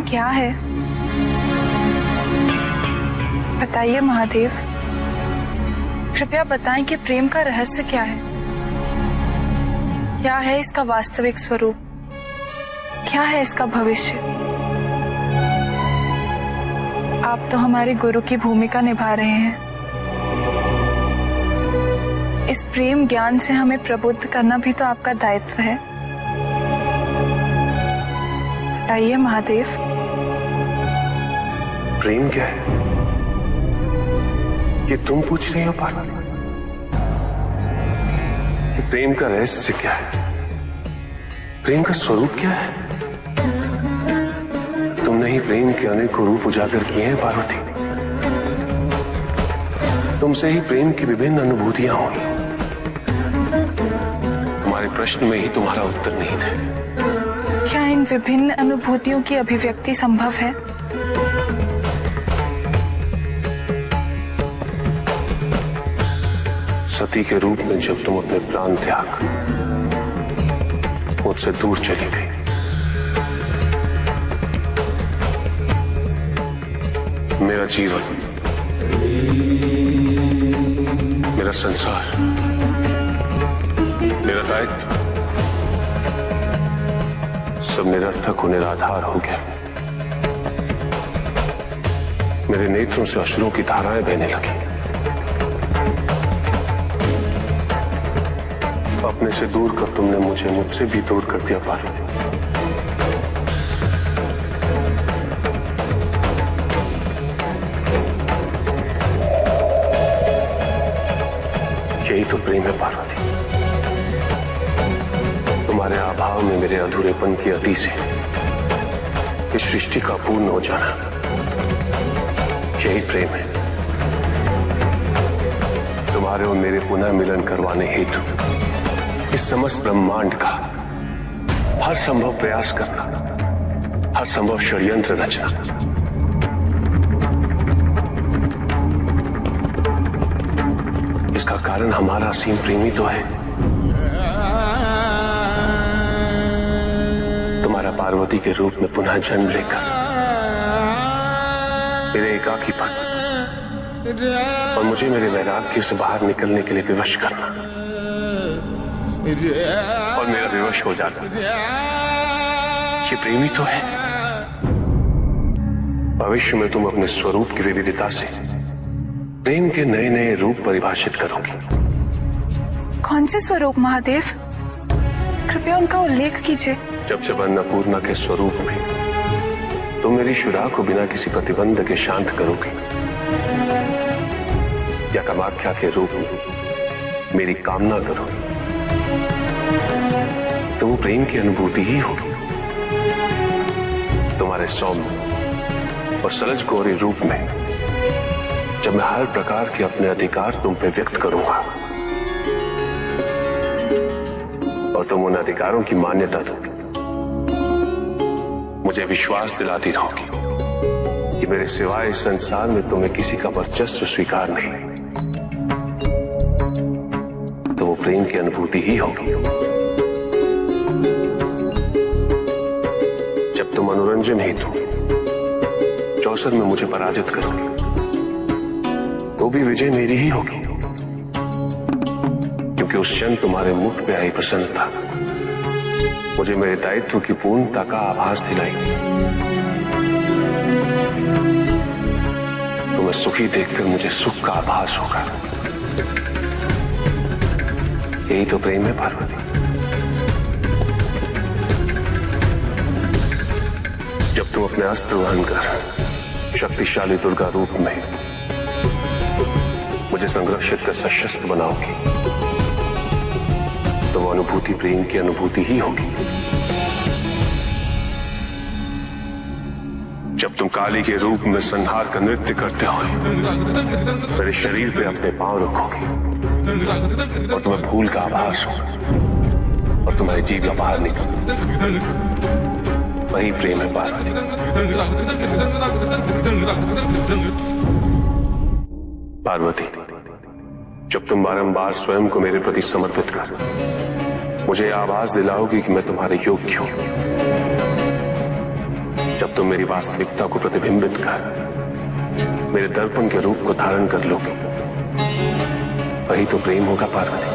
क्या है? बताइए महादेव, कृपया बताएं कि प्रेम का रहस्य क्या है? क्या है इसका वास्तविक स्वरूप? क्या है इसका भविष्य? आप तो हमारे गुरु की भूमिका निभा रहे हैं। इस प्रेम ज्ञान से हमें प्रबुद्ध करना भी तो आपका दायित्व है। बताइए महादेव। प्रेम क्या है ये तुम पूछ रही हो पार्वती? प्रेम का रहस्य क्या है? प्रेम का स्वरूप क्या है? तुमने ही प्रेम के अनेकों रूप उजागर किए हैं पार्वती। तुमसे ही प्रेम की विभिन्न अनुभूतियां हुई। तुम्हारे प्रश्न में ही तुम्हारा उत्तर नहीं थे। क्या इन विभिन्न अनुभूतियों की अभिव्यक्ति संभव है? सती के रूप में जब तुम अपने प्राण त्याग मुझसे दूर चली गई, मेरा जीवन, मेरा संसार, मेरा दायित्व सब निरर्थक और निराधार हो गया। मेरे नेत्रों से अश्रुओं की धाराएं बहने लगी। अपने से दूर कर तुमने मुझे मुझसे भी दूर कर दिया पार्वती। यही तो प्रेम है पार्वती। तुम्हारे अभाव में मेरे अधूरेपन की अति से इस सृष्टि का पूर्ण हो जाना, यही प्रेम है। तुम्हारे और मेरे पुनः मिलन करवाने हेतु इस समस्त ब्रह्मांड का हर संभव प्रयास करना, हर संभव षड्यंत्र रचना। इसका कारण हमारा असीम प्रेमी तो है। तुम्हारा पार्वती के रूप में पुनः जन्म लेकर मेरे एकाकीपन और मुझे मेरे वैराग्य से बाहर निकलने के लिए विवश करना और मेरा विवश हो जाना, ये प्रेमी तो है। भविष्य में तुम अपने स्वरूप की विविधता से प्रेम के नए नए रूप परिभाषित करोगे। कौन से स्वरूप महादेव? कृपया उनका उल्लेख कीजिए। जब अन्नपूर्णा के स्वरूप में तुम मेरी शुरा को बिना किसी प्रतिबंध के शांत करोगे, या कामाख्या के रूप में मेरी कामना करोगे, तो वो प्रेम की अनुभूति ही होगी। तुम्हारे सौम्य और सलज गौरी रूप में जब मैं हर प्रकार के अपने अधिकार तुम पे व्यक्त करूंगा और तुम उन अधिकारों की मान्यता दोगे, मुझे विश्वास दिलाती रहोगी कि मेरे सिवाय इस संसार में तुम्हें किसी का वर्चस्व स्वीकार नहीं, तो वो प्रेम की अनुभूति ही होगी। जब तुम मनोरंजन हेतु चौसर में मुझे पराजित करोगे, तो भी विजय मेरी ही होगी, क्योंकि उस क्षण तुम्हारे मुख पे आई प्रसन्नता मुझे मेरे दायित्व की पूर्णता का आभास दिलाएगी। तुम्हें सुखी देखकर मुझे सुख का आभास होगा। यही तो प्रेम है पार्वती। जब तुम अपने अस्त्र वहन कर शक्तिशाली दुर्गा रूप में मुझे संरक्षित कर सशस्त्र बनाओगी, तो वो अनुभूति प्रेम की अनुभूति ही होगी। जब तुम काली के रूप में संहार का नृत्य करते हो मेरे शरीर पे अपने पांव रखोगे और तुम्हें भूल का आभास हो और तुम्हारी जीभ बाहर निकल, वही प्रेम है पार्वती। पार्वती, जब तुम बारंबार स्वयं को मेरे प्रति समर्पित कर मुझे आवाज दिलाओगी कि मैं तुम्हारे योग्य हूं, जब तुम मेरी वास्तविकता को प्रतिबिंबित कर मेरे दर्पण के रूप को धारण कर लोगे, वही तो प्रेम होगा पार्वती।